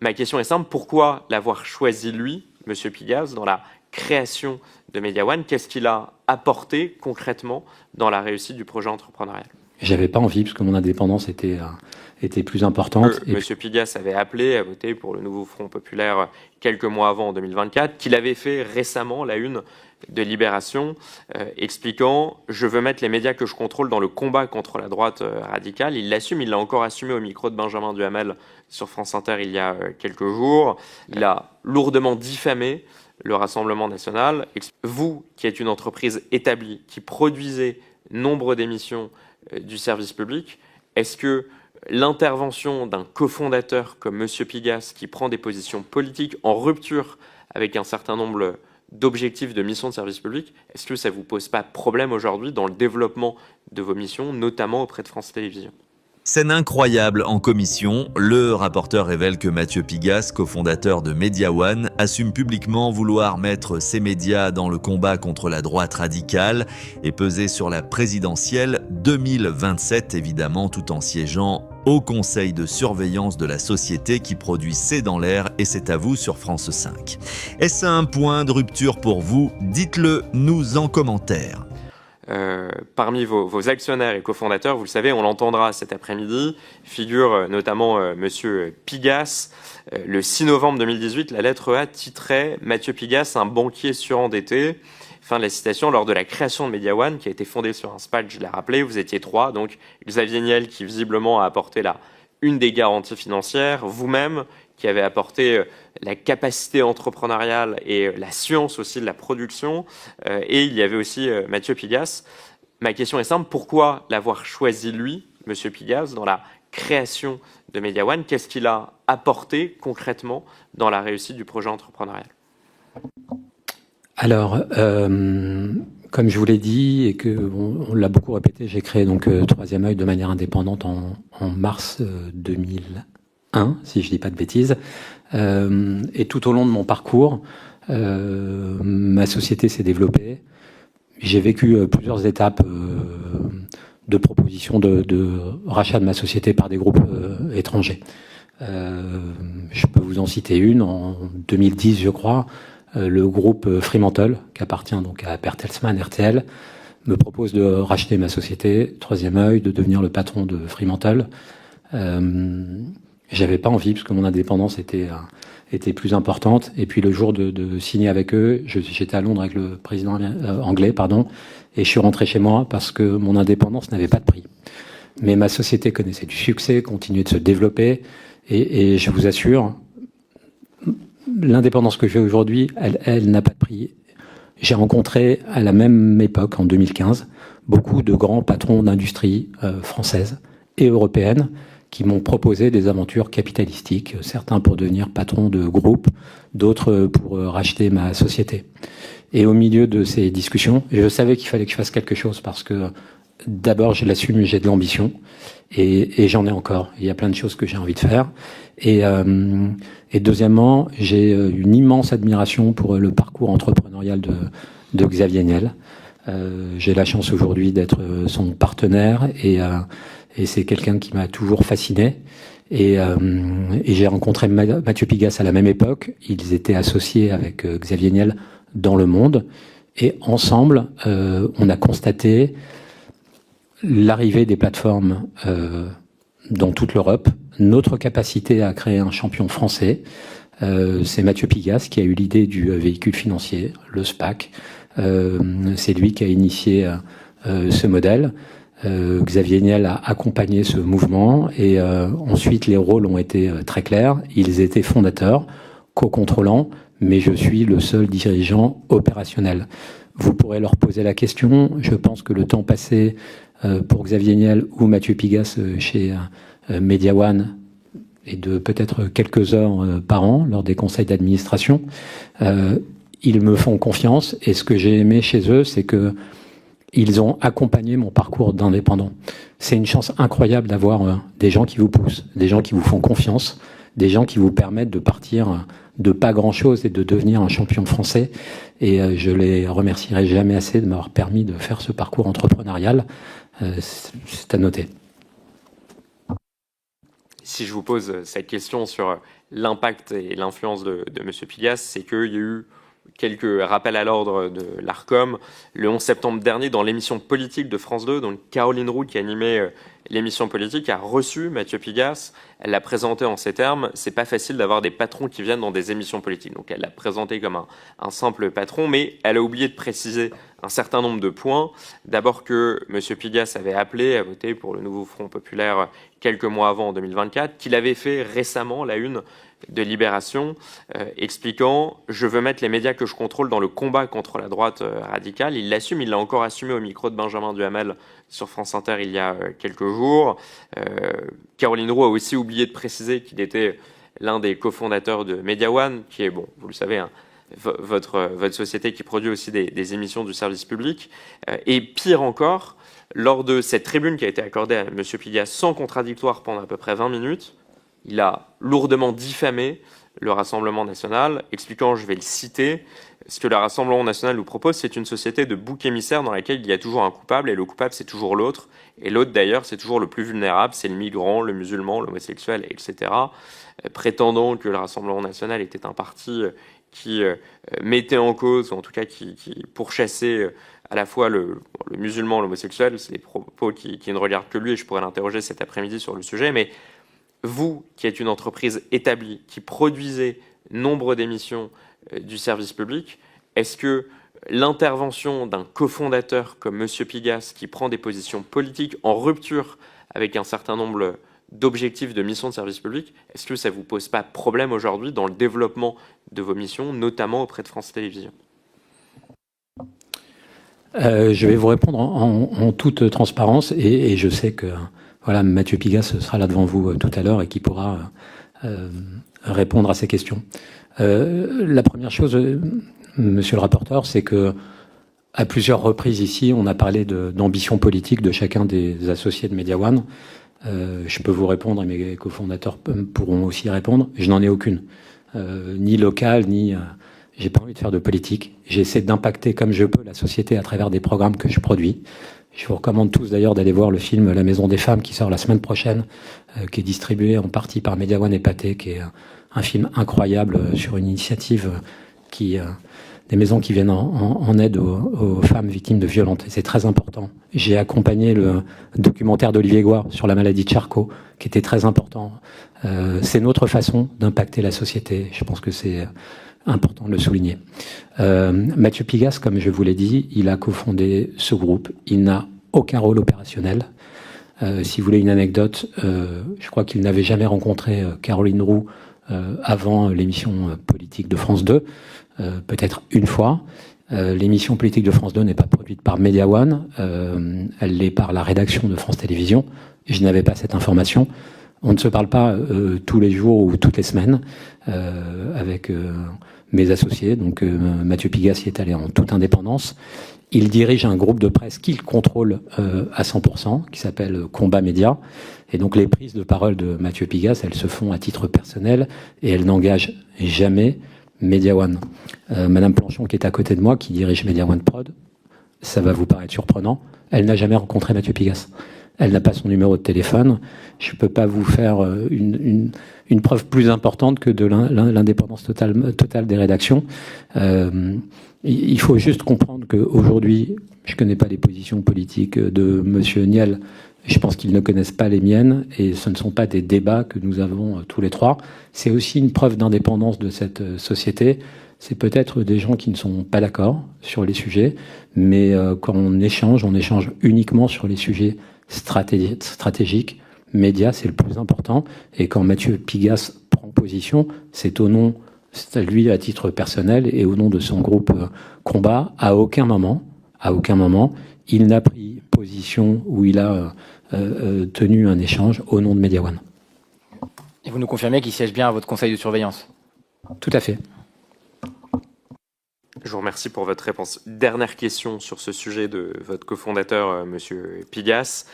Ma question est simple, pourquoi l'avoir choisi lui, Monsieur Pigasse, dans la création de Media One? Qu'est-ce qu'il a apporté concrètement dans la réussite du projet entrepreneurial? J'avais pas envie parce que mon indépendance était plus importante. Monsieur Pigasse avait appelé à voter pour le nouveau Front populaire quelques mois avant, en 2024, qu'il avait fait récemment la une de Libération, expliquant « Je veux mettre les médias que je contrôle dans le combat contre la droite radicale ». Il l'assume, il l'a encore assumé au micro de Benjamin Duhamel sur France Inter il y a quelques jours. Il a lourdement diffamé le Rassemblement national. Vous, qui êtes une entreprise établie, qui produisez nombre d'émissions du service public, est-ce que l'intervention d'un cofondateur comme Monsieur Pigasse, qui prend des positions politiques en rupture avec un certain nombre d'objectifs de mission de service public, est-ce que ça ne vous pose pas problème aujourd'hui dans le développement de vos missions, notamment auprès de France Télévisions? Scène incroyable en commission, le rapporteur révèle que Mathieu Pigasse, cofondateur de Media One, assume publiquement vouloir mettre ses médias dans le combat contre la droite radicale et peser sur la présidentielle 2027, évidemment, tout en siégeant au conseil de surveillance de la société qui produit C'est dans l'air et c'est à vous sur France 5. Est-ce un point de rupture pour vous? Dites-le nous en commentaire. Parmi vos actionnaires et cofondateurs, vous le savez, on l'entendra cet après-midi, figure notamment Monsieur Pigasse. Le 6 novembre 2018, la lettre A titrait « Mathieu Pigasse, un banquier surendetté ». Fin de la citation. Lors de la création de Media One, qui a été fondée sur un SPAC, je l'ai rappelé, vous étiez 3, donc Xavier Niel qui visiblement a apporté une des garanties financières, vous-même qui avez apporté la capacité entrepreneuriale et la science aussi de la production, et il y avait aussi Mathieu Pigasse. Ma question est simple, pourquoi l'avoir choisi lui, Monsieur Pigasse, dans la création de Media One? Qu'est-ce qu'il a apporté concrètement dans la réussite du projet entrepreneurial? Alors, comme je vous l'ai dit et que on l'a beaucoup répété, j'ai créé donc Troisième Œil de manière indépendante en mars 2001, si je dis pas de bêtises. Et tout au long de mon parcours, ma société s'est développée. J'ai vécu plusieurs étapes de proposition de rachat de ma société par des groupes étrangers. Je peux vous en citer une. En 2010, je crois, le groupe Fremantle, qui appartient donc à Bertelsmann RTL, me propose de racheter ma société, Troisième Œil, de devenir le patron de Fremantle. J'avais pas envie parce que mon indépendance était plus importante. Et puis le jour de signer avec eux, j'étais à Londres avec le président anglais, et je suis rentré chez moi parce que mon indépendance n'avait pas de prix. Mais ma société connaissait du succès, continuait de se développer, et je vous assure, l'indépendance que j'ai aujourd'hui, elle n'a pas de prix. J'ai rencontré à la même époque, en 2015, beaucoup de grands patrons d'industrie françaises et européennes qui m'ont proposé des aventures capitalistiques, certains pour devenir patron de groupe, d'autres pour racheter ma société. Et au milieu de ces discussions, je savais qu'il fallait que je fasse quelque chose parce que d'abord, je l'assume, j'ai de l'ambition et j'en ai encore. Il y a plein de choses que j'ai envie de faire. Et deuxièmement, j'ai une immense admiration pour le parcours entrepreneurial de Xavier Niel. J'ai la chance aujourd'hui d'être son partenaire et c'est quelqu'un qui m'a toujours fasciné. Et j'ai rencontré Mathieu Pigasse à la même époque. Ils étaient associés avec Xavier Niel dans Le Monde. Et ensemble, on a constaté l'arrivée des plateformes dans toute l'Europe, notre capacité à créer un champion français. C'est Mathieu Pigasse qui a eu l'idée du véhicule financier, le SPAC. C'est lui qui a initié ce modèle. Xavier Niel a accompagné ce mouvement et ensuite les rôles ont été très clairs. Ils étaient fondateurs, co-contrôlants, mais je suis le seul dirigeant opérationnel. Vous pourrez leur poser la question. Je pense que le temps passé pour Xavier Niel ou Mathieu Pigasse chez Media One est de peut-être quelques heures par an lors des conseils d'administration. Ils me font confiance et ce que j'ai aimé chez eux, c'est que ils ont accompagné mon parcours d'indépendant. C'est une chance incroyable d'avoir des gens qui vous poussent, des gens qui vous font confiance, des gens qui vous permettent de partir de pas grand-chose et de devenir un champion français. Et je les remercierai jamais assez de m'avoir permis de faire ce parcours entrepreneurial. C'est à noter. si je vous pose cette question sur l'impact et l'influence de M. Pigas, c'est qu'il y a eu quelques rappels à l'ordre de l'ARCOM le 11 septembre dernier dans l'émission politique de France 2. Donc Caroline Roux, qui animait l'émission politique, a reçu Mathieu Pigas. Elle l'a présenté en ces termes: c'est pas facile d'avoir des patrons qui viennent dans des émissions politiques. Donc elle l'a présenté comme un simple patron, mais elle a oublié de préciser un certain nombre de points. D'abord que M. Pigas avait appelé à voter pour le nouveau Front populaire quelques mois avant, en 2024, qu'il avait fait récemment la une de Libération, expliquant « Je veux mettre les médias que je contrôle dans le combat contre la droite radicale ». Il l'assume, il l'a encore assumé au micro de Benjamin Duhamel sur France Inter il y a quelques jours. Caroline Roux a aussi oublié de préciser qu'il était l'un des cofondateurs de Media One, qui est, bon, vous le savez, votre société qui produit aussi des émissions du service public. Et pire encore, lors de cette tribune qui a été accordée à M. Pigas sans contradictoire pendant à peu près 20 minutes, il a lourdement diffamé le Rassemblement national, expliquant, je vais le citer, ce que le Rassemblement national nous propose, c'est une société de boucs émissaires dans laquelle il y a toujours un coupable, et le coupable, c'est toujours l'autre. Et l'autre, d'ailleurs, c'est toujours le plus vulnérable, c'est le migrant, le musulman, l'homosexuel, etc. Prétendant que le Rassemblement national était un parti qui mettait en cause, ou en tout cas qui pourchassait à la fois le musulman, l'homosexuel. C'est des propos qui ne regardent que lui, et je pourrais l'interroger cet après-midi sur le sujet, mais vous, qui êtes une entreprise établie, qui produisez nombre d'émissions du service public, est-ce que l'intervention d'un cofondateur comme M. Pigas, qui prend des positions politiques en rupture avec un certain nombre d'objectifs de mission de service public, est-ce que ça ne vous pose pas problème aujourd'hui dans le développement de vos missions, notamment auprès de France Télévisions ? Je vais vous répondre en toute transparence, et je sais que voilà, Mathieu Pigas sera là devant vous tout à l'heure et qui pourra répondre à ces questions. La première chose, monsieur le rapporteur, c'est que à plusieurs reprises ici, on a parlé d'ambition politique de chacun des associés de Media One. Je peux vous répondre, et mes cofondateurs pourront aussi répondre. Je n'en ai aucune, ni locale, ni... j'ai pas envie de faire de politique. J'essaie d'impacter comme je peux la société à travers des programmes que je produis. Je vous recommande tous d'ailleurs d'aller voir le film La Maison des Femmes qui sort la semaine prochaine, qui est distribué en partie par Media One et Pathé, qui est un film incroyable sur une initiative des maisons qui viennent en aide aux femmes victimes de violences. Et c'est très important. J'ai accompagné le documentaire d'Olivier Goire sur la maladie de Charcot, qui était très important. C'est notre façon d'impacter la société. Je pense que c'est important de le souligner. Mathieu Pigas, comme je vous l'ai dit, il a cofondé ce groupe. Il n'a aucun rôle opérationnel. Si vous voulez une anecdote, je crois qu'il n'avait jamais rencontré Caroline Roux avant l'émission politique de France 2, peut-être une fois. L'émission politique de France 2 n'est pas produite par Media One, elle l'est par la rédaction de France Télévisions. Je n'avais pas cette information. On ne se parle pas tous les jours ou toutes les semaines avec mes associés. Donc Mathieu Pigas y est allé en toute indépendance. Il dirige un groupe de presse qu'il contrôle à 100%, qui s'appelle Combat Média. Et donc les prises de parole de Mathieu Pigas, elles se font à titre personnel et elles n'engagent jamais Media One. Madame Planchon, qui est à côté de moi, qui dirige Media One Prod, ça va vous paraître surprenant, elle n'a jamais rencontré Mathieu Pigas. Elle n'a pas son numéro de téléphone. Je ne peux pas vous faire une preuve plus importante que de l'indépendance totale des rédactions. Il faut juste comprendre qu'aujourd'hui, je ne connais pas les positions politiques de M. Niel. Je pense qu'ils ne connaissent pas les miennes et ce ne sont pas des débats que nous avons tous les trois. C'est aussi une preuve d'indépendance de cette société. C'est peut-être des gens qui ne sont pas d'accord sur les sujets, mais quand on échange uniquement sur les sujets stratégiques. Média, c'est le plus important. Et quand Mathieu Pigas prend position, c'est à lui à titre personnel et au nom de son groupe Combat. À aucun moment, il n'a pris position où il a tenu un échange au nom de Media One. Et vous nous confirmez qu'il siège bien à votre conseil de surveillance ? Tout à fait. Je vous remercie pour votre réponse. Dernière question sur ce sujet de votre cofondateur, Monsieur Pigas.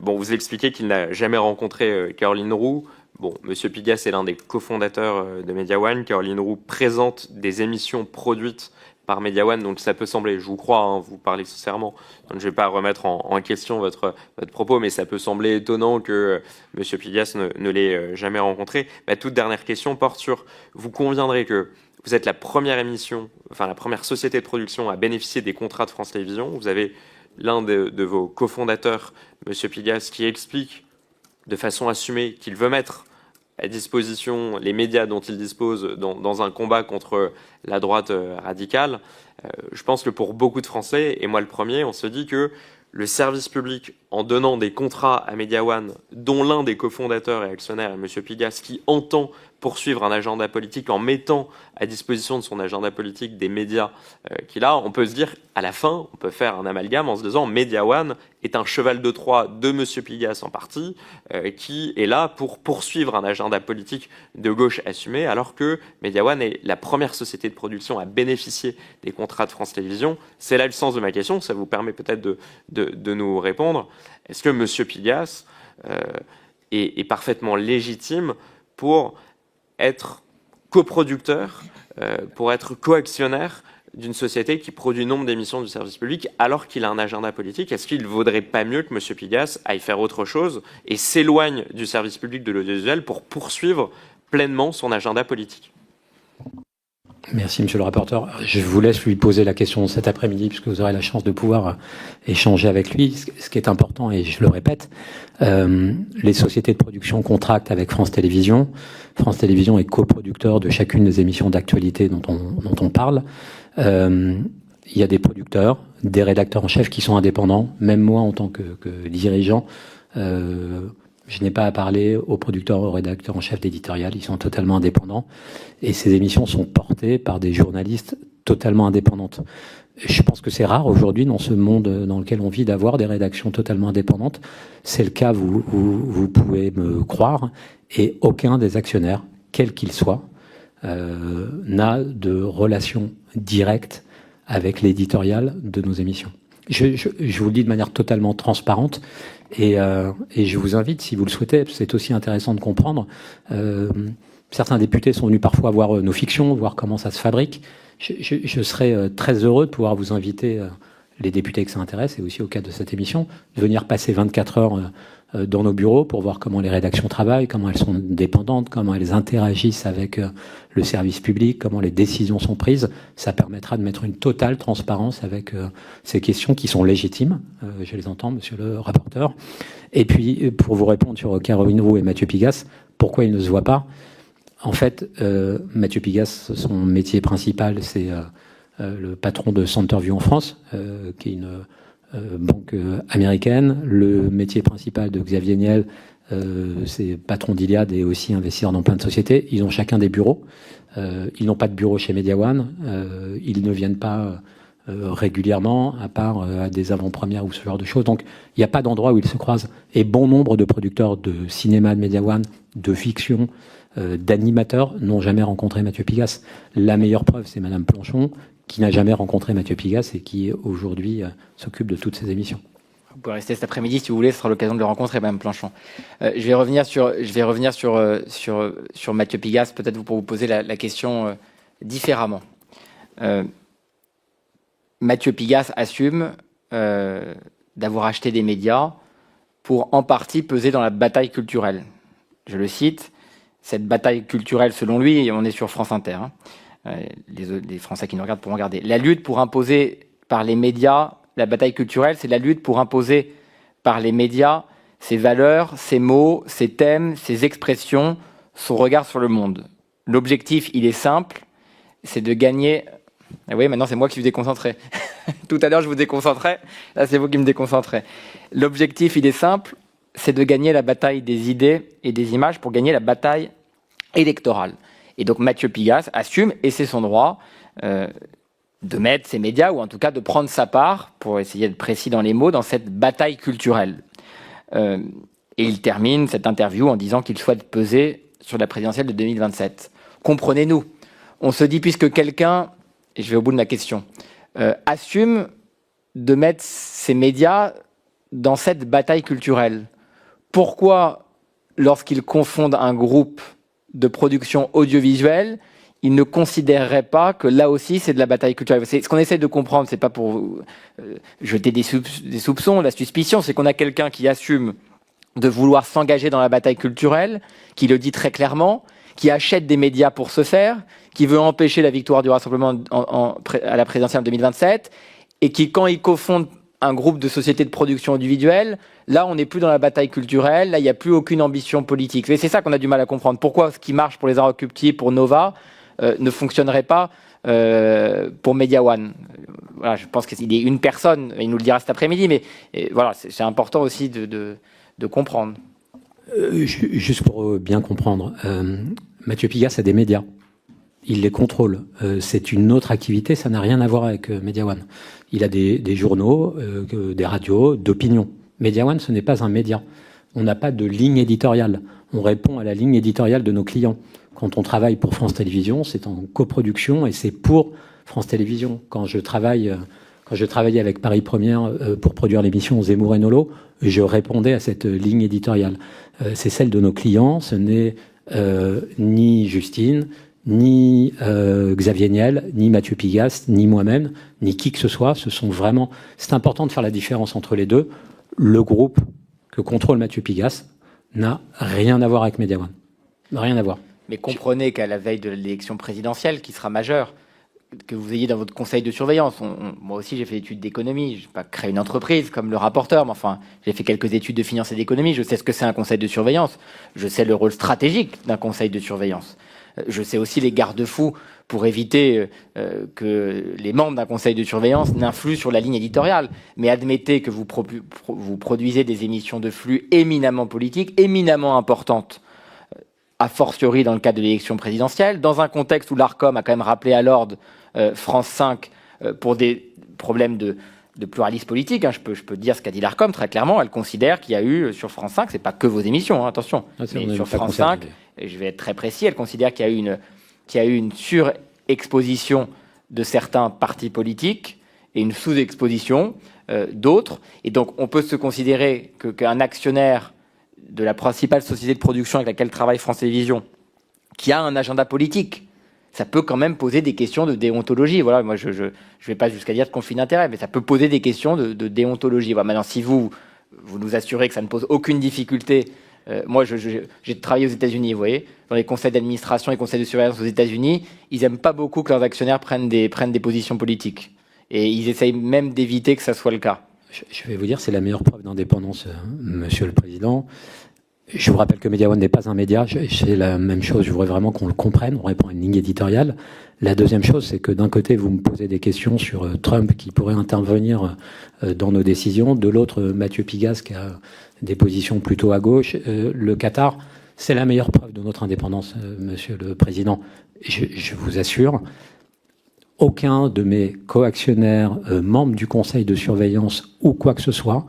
Bon, vous expliquez qu'il n'a jamais rencontré Caroline Roux. Bon, Monsieur Pigas est l'un des cofondateurs de Media One. Caroline Roux présente des émissions produites par Media One, donc ça peut sembler, je vous crois, hein, vous parlez sincèrement, donc je ne vais pas remettre en question votre propos, mais ça peut sembler étonnant que M. Pigas ne l'ait jamais rencontré. Ma toute dernière question porte sur, vous conviendrez que vous êtes la première émission, enfin la première société de production à bénéficier des contrats de France Télévisions. Vous avez l'un de vos cofondateurs, M. Pigas, qui explique de façon assumée qu'il veut mettre à disposition les médias dont il dispose dans un combat contre la droite radicale. Je pense que pour beaucoup de Français, et moi le premier, on se dit que le service public, en donnant des contrats à Media One, dont l'un des cofondateurs et actionnaires est M. Pigas, qui entend poursuivre un agenda politique en mettant à disposition de son agenda politique des médias qu'il a, on peut se dire, à la fin, on peut faire un amalgame en se disant Media One est un cheval de Troie de M. Pigas en partie, qui est là pour poursuivre un agenda politique de gauche assumé, alors que Media One est la première société de production à bénéficier des contrats de France Télévisions. C'est là le sens de ma question, ça vous permet peut-être de nous répondre. Est-ce que M. Pigas est parfaitement légitime pour être coproducteur, pour être coactionnaire d'une société qui produit nombre d'émissions du service public alors qu'il a un agenda politique? Est-ce qu'il ne vaudrait pas mieux que M. Pigas aille faire autre chose et s'éloigne du service public de l'audiovisuel pour poursuivre pleinement son agenda politique? Merci, monsieur le rapporteur. Je vous laisse lui poser la question cet après-midi, puisque vous aurez la chance de pouvoir échanger avec lui. Ce qui est important, et je le répète, les sociétés de production contractent avec France Télévisions. France Télévisions est coproducteur de chacune des émissions d'actualité dont on parle. Il y a des producteurs, des rédacteurs en chef qui sont indépendants. Même moi, en tant que dirigeant, je n'ai pas à parler aux producteurs, aux rédacteurs en chef d'éditorial. Ils sont totalement indépendants. Et ces émissions sont portées par des journalistes totalement indépendantes. Je pense que c'est rare aujourd'hui dans ce monde dans lequel on vit d'avoir des rédactions totalement indépendantes. C'est le cas, vous pouvez me croire. Et aucun des actionnaires, quel qu'il soit, n'a de relation directe avec l'éditorial de nos émissions. Je vous le dis de manière totalement transparente et je vous invite, si vous le souhaitez, c'est aussi intéressant de comprendre. Certains députés sont venus parfois voir nos fictions, voir comment ça se fabrique. Je serais très heureux de pouvoir vous inviter, les députés que ça intéresse, et aussi au cadre de cette émission, de venir passer 24 heures dans nos bureaux pour voir comment les rédactions travaillent, comment elles sont dépendantes, comment elles interagissent avec le service public, comment les décisions sont prises. Ça permettra de mettre une totale transparence avec ces questions qui sont légitimes. Je les entends, monsieur le rapporteur. Et puis, pour vous répondre sur Caroline Roux et Mathieu Pigas, pourquoi ils ne se voient pas? En fait, Mathieu Pigas, son métier principal, c'est le patron de Centerview en France, qui est une banque américaine. Le métier principal de Xavier Niel, c'est patron d'Iliade et aussi investisseur dans plein de sociétés. Ils ont chacun des bureaux. Ils n'ont pas de bureau chez Media One. Ils ne viennent pas régulièrement, à part à des avant-premières ou ce genre de choses. Donc, il n'y a pas d'endroit où ils se croisent. Et bon nombre de producteurs de cinéma de Media One, de fiction, d'animateurs n'ont jamais rencontré Mathieu Pigas. La meilleure preuve, c'est Madame Planchon, qui n'a jamais rencontré Mathieu Pigas et qui aujourd'hui s'occupe de toutes ces émissions. Vous pouvez rester cet après-midi si vous voulez, ce sera l'occasion de le rencontrer, Mme Planchon. Je vais revenir sur Mathieu Pigas, peut-être pour vous poser la question différemment. Mathieu Pigas assume d'avoir acheté des médias pour en partie peser dans la bataille culturelle. Je le cite, cette bataille culturelle, selon lui, et on est sur France Inter, les Français qui nous regardent pourront regarder, la lutte pour imposer par les médias, la bataille culturelle, c'est la lutte pour imposer par les médias ses valeurs, ses mots, ses thèmes, ses expressions, son regard sur le monde. L'objectif, il est simple, c'est de gagner... Ah oui, maintenant c'est moi qui vous déconcentrais. Tout à l'heure, je vous déconcentrais. Là, c'est vous qui me déconcentrez. L'objectif, il est simple, c'est de gagner la bataille des idées et des images pour gagner la bataille électorale. Et donc Mathieu Pigas assume, et c'est son droit, de mettre ses médias, ou en tout cas de prendre sa part, pour essayer d'être précis dans les mots, dans cette bataille culturelle. Et il termine cette interview en disant qu'il souhaite peser sur la présidentielle de 2027. Comprenez-nous, on se dit, puisque quelqu'un, et je vais au bout de ma question, assume de mettre ses médias dans cette bataille culturelle, pourquoi, lorsqu'il confondent un groupe de production audiovisuelle, il ne considérerait pas que là aussi c'est de la bataille culturelle. C'est ce qu'on essaie de comprendre, c'est pas pour jeter des soupçons, la suspicion, c'est qu'on a quelqu'un qui assume de vouloir s'engager dans la bataille culturelle, qui le dit très clairement, qui achète des médias pour ce faire, qui veut empêcher la victoire du Rassemblement à la présidentielle en 2027, et qui, quand il cofonde un groupe de sociétés de production individuelle, là on n'est plus dans la bataille culturelle, là il n'y a plus aucune ambition politique. Et c'est ça qu'on a du mal à comprendre. Pourquoi ce qui marche pour les Inrecuptibles, pour Nova, ne fonctionnerait pas pour Media One. Voilà, je pense qu'il est une personne, il nous le dira cet après-midi, mais voilà, c'est important aussi de comprendre. Juste pour bien comprendre, Mathieu Pigasse a des médias. Il les contrôle. C'est une autre activité, ça n'a rien à voir avec Media One. Il a des journaux, des radios, d'opinion. Media One, ce n'est pas un média. On n'a pas de ligne éditoriale. On répond à la ligne éditoriale de nos clients. Quand on travaille pour France Télévisions, c'est en coproduction et c'est pour France Télévisions. Quand je travaillais avec Paris Première pour produire l'émission Zemmour et Nolo, je répondais à cette ligne éditoriale. C'est celle de nos clients, ce n'est ni Justine, ni Xavier Niel, ni Mathieu Pigasse, ni moi-même, ni qui que ce soit. C'est important de faire la différence entre les deux. Le groupe que contrôle Mathieu Pigasse n'a rien à voir avec Media One. Rien à voir. Mais comprenez qu'à la veille de l'élection présidentielle, qui sera majeure, que vous ayez dans votre conseil de surveillance. Moi aussi, j'ai fait des études d'économie. Je n'ai pas créé une entreprise comme le rapporteur, mais enfin, j'ai fait quelques études de finance et d'économie. Je sais ce que c'est un conseil de surveillance. Je sais le rôle stratégique d'un conseil de surveillance. Je sais aussi les garde-fous pour éviter que les membres d'un conseil de surveillance n'influent sur la ligne éditoriale. Mais admettez que vous produisez des émissions de flux éminemment politiques, éminemment importantes, a fortiori dans le cadre de l'élection présidentielle, dans un contexte où l'ARCOM a quand même rappelé à l'ordre France 5 pour des problèmes de pluralisme politique. Je peux dire ce qu'a dit l'ARCOM très clairement. Elle considère qu'il y a eu sur France 5, c'est pas que vos émissions, attention, mais sur France 5, et je vais être très précis, elle considère qu'il y a eu une surexposition de certains partis politiques et une sous-exposition d'autres. Et donc on peut se considérer qu'un actionnaire de la principale société de production avec laquelle travaille France Télévisions, qui a un agenda politique, ça peut quand même poser des questions de déontologie. Voilà, moi, je vais pas jusqu'à dire de conflit d'intérêt, mais ça peut poser des questions de déontologie. Voilà, maintenant, si vous nous assurez que ça ne pose aucune difficulté, moi, j'ai travaillé aux États-Unis, vous voyez, dans les conseils d'administration et conseils de surveillance aux États-Unis, ils n'aiment pas beaucoup que leurs actionnaires prennent des positions politiques. Et ils essayent même d'éviter que ça soit le cas. Je vais vous dire, c'est la meilleure preuve d'indépendance, Monsieur le Président. Je vous rappelle que Media One n'est pas un média. C'est la même chose. Je voudrais vraiment qu'on le comprenne. On répond à une ligne éditoriale. La deuxième chose, c'est que d'un côté, vous me posez des questions sur Trump qui pourrait intervenir dans nos décisions. De l'autre, Mathieu Pigasse qui a des positions plutôt à gauche. Le Qatar, c'est la meilleure preuve de notre indépendance, Monsieur le Président. Je vous assure. Aucun de mes coactionnaires, membres du conseil de surveillance ou quoi que ce soit,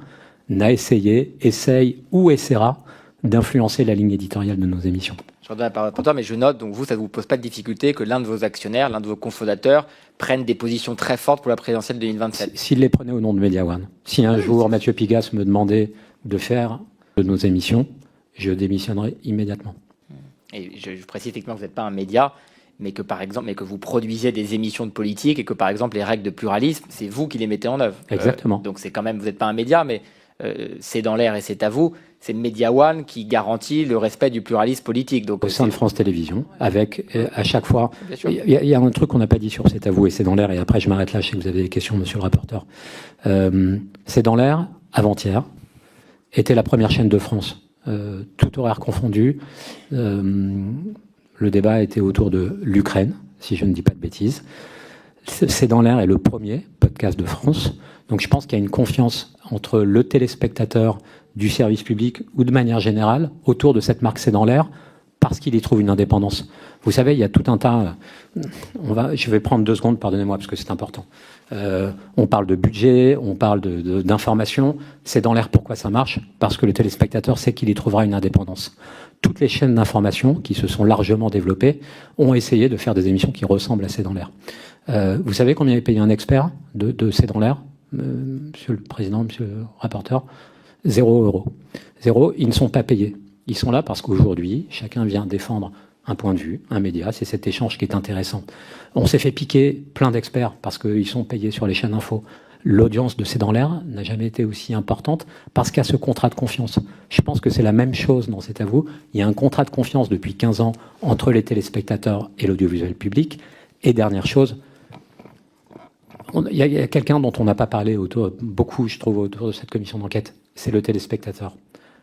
n'a essaye ou essaiera d'influencer la ligne éditoriale de nos émissions. Je redonne la parole à toi, mais je note, donc ça ne vous pose pas de difficulté que l'un de vos actionnaires, l'un de vos cofondateurs, prenne des positions très fortes pour la présidentielle 2027. S'il les prenait au nom de Media One. Si un jour Mathieu Pigasse me demandait de faire de nos émissions, je démissionnerai immédiatement. Et je précise effectivement que vous n'êtes pas un média, mais que par exemple, que vous produisez des émissions de politique et que par exemple les règles de pluralisme, c'est vous qui les mettez en œuvre. Exactement. Donc c'est quand même, vous n'êtes pas un média, mais c'est dans l'air et c'est à vous. C'est Media One qui garantit le respect du pluralisme politique. Donc au sein de France Télévisions, avec à chaque fois, il y a un truc qu'on n'a pas dit sur C'est à vous et C'est dans l'air. Et après je m'arrête là. Je sais que vous avez des questions, Monsieur le rapporteur. C'est dans l'air. Avant-hier était la première chaîne de France, tout horaire confondu. Le débat était autour de l'Ukraine, si je ne dis pas de bêtises. C'est dans l'air est le premier podcast de France. Donc je pense qu'il y a une confiance entre le téléspectateur du service public ou de manière générale autour de cette marque C'est dans l'air parce qu'il y trouve une indépendance. Vous savez, il y a tout un tas... je vais prendre 2 secondes, pardonnez-moi, parce que c'est important. On parle de budget, on parle d'information. C'est dans l'air pourquoi ça marche? Parce que le téléspectateur sait qu'il y trouvera une indépendance. Toutes les chaînes d'information qui se sont largement développées ont essayé de faire des émissions qui ressemblent à C'est dans l'air. Vous savez combien est payé un expert de C'est dans l'air, Monsieur le Président, Monsieur le rapporteur? 0 €. 0, ils ne sont pas payés. Ils sont là parce qu'aujourd'hui, chacun vient défendre un point de vue, un média. C'est cet échange qui est intéressant. On s'est fait piquer plein d'experts parce qu'ils sont payés sur les chaînes info. L'audience de C'est dans l'air n'a jamais été aussi importante parce qu'il y a ce contrat de confiance. Je pense que c'est la même chose dans C'est à vous. Il y a un contrat de confiance depuis 15 ans entre les téléspectateurs et l'audiovisuel public. Et dernière chose, il y a quelqu'un dont on n'a pas parlé beaucoup, je trouve, autour de cette commission d'enquête, c'est le téléspectateur.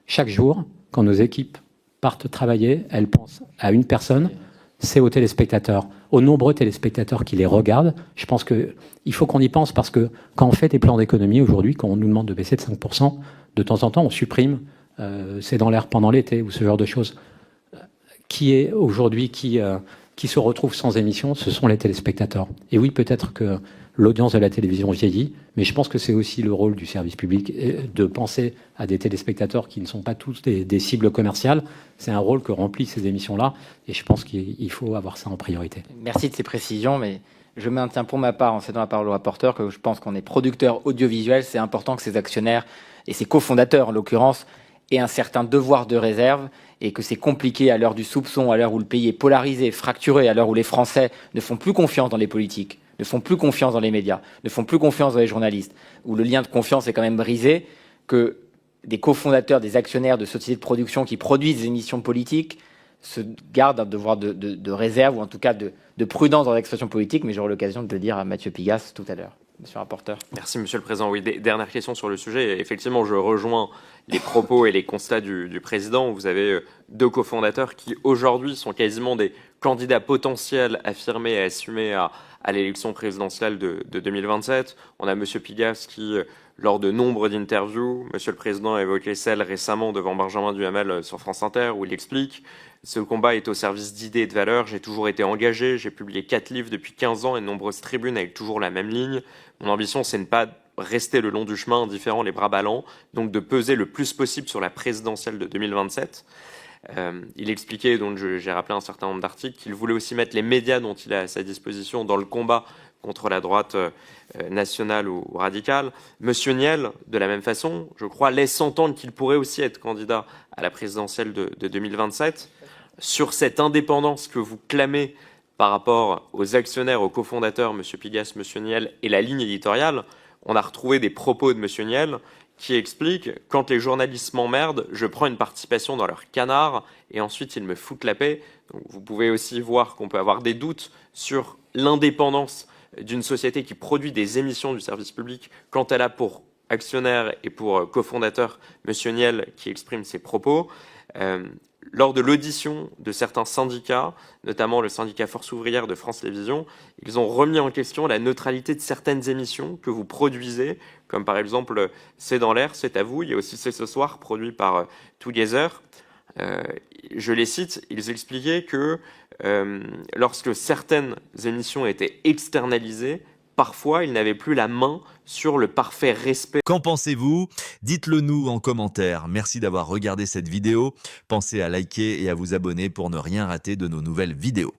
Chaque jour, quand nos équipes partent travailler, elles pensent à une personne, c'est aux téléspectateurs, aux nombreux téléspectateurs qui les regardent. Je pense qu'il faut qu'on y pense parce que quand on fait des plans d'économie aujourd'hui, quand on nous demande de baisser de 5%, de temps en temps, on supprime C'est dans l'air pendant l'été ou ce genre de choses. Qui est aujourd'hui qui se retrouve sans émission, ce sont les téléspectateurs. Et oui, peut-être que l'audience de la télévision vieillit, mais je pense que c'est aussi le rôle du service public de penser à des téléspectateurs qui ne sont pas tous des cibles commerciales. C'est un rôle que remplissent ces émissions-là, et je pense qu'il faut avoir ça en priorité. Merci de ces précisions, mais je maintiens pour ma part, en cédant la parole au rapporteur, que je pense qu'on est producteur audiovisuel. C'est important que ses actionnaires et ses cofondateurs, en l'occurrence, aient un certain devoir de réserve, et que c'est compliqué à l'heure du soupçon, à l'heure où le pays est polarisé, fracturé, à l'heure où les Français ne font plus confiance dans les politiques, ne font plus confiance dans les médias, ne font plus confiance dans les journalistes, où le lien de confiance est quand même brisé, que des cofondateurs, des actionnaires de sociétés de production qui produisent des émissions politiques se gardent un devoir de réserve, ou en tout cas de prudence dans l'expression politique, mais j'aurai l'occasion de le dire à Mathieu Pigasse tout à l'heure. Monsieur le rapporteur. Merci, Monsieur le Président. Oui, dernière question sur le sujet. Effectivement, je rejoins les propos et les constats du Président. Vous avez deux cofondateurs qui, aujourd'hui, sont quasiment des candidats potentiels affirmés et assumés à l'élection présidentielle de 2027. On a Monsieur Pigasse qui, lors de nombre d'interviews, Monsieur le Président a évoqué celle récemment devant Benjamin Duhamel sur France Inter, où il explique « Ce combat est au service d'idées et de valeurs. J'ai toujours été engagé. J'ai publié 4 livres depuis 15 ans et de nombreuses tribunes avec toujours la même ligne. Mon ambition, c'est de ne pas rester le long du chemin indifférent, les bras ballants, donc de peser le plus possible sur la présidentielle de 2027. » Il expliquait, donc j'ai rappelé un certain nombre d'articles, qu'il voulait aussi mettre les médias dont il a à sa disposition dans le combat contre la droite nationale ou radicale. Monsieur Niel, de la même façon, je crois, laisse entendre qu'il pourrait aussi être candidat à la présidentielle de 2027. Sur cette indépendance que vous clamez par rapport aux actionnaires, aux cofondateurs, Monsieur Pigasse, Monsieur Niel, et la ligne éditoriale, on a retrouvé des propos de Monsieur Niel qui explique « Quand les journalistes m'emmerdent, je prends une participation dans leur canard et ensuite ils me foutent la paix ». Donc vous pouvez aussi voir qu'on peut avoir des doutes sur l'indépendance d'une société qui produit des émissions du service public quand elle a pour actionnaire et pour cofondateur Monsieur Niel qui exprime ses propos. Lors de l'audition de certains syndicats, notamment le syndicat Force ouvrière de France Télévisions, ils ont remis en question la neutralité de certaines émissions que vous produisez, comme par exemple C'est dans l'air, C'est à vous. Il y a aussi C'est ce soir, produit par Together. Je les cite, ils expliquaient que lorsque certaines émissions étaient externalisées, parfois, ils n'avaient plus la main sur le parfait respect. Qu'en pensez-vous? Dites-le nous en commentaire. Merci d'avoir regardé cette vidéo. Pensez à liker et à vous abonner pour ne rien rater de nos nouvelles vidéos.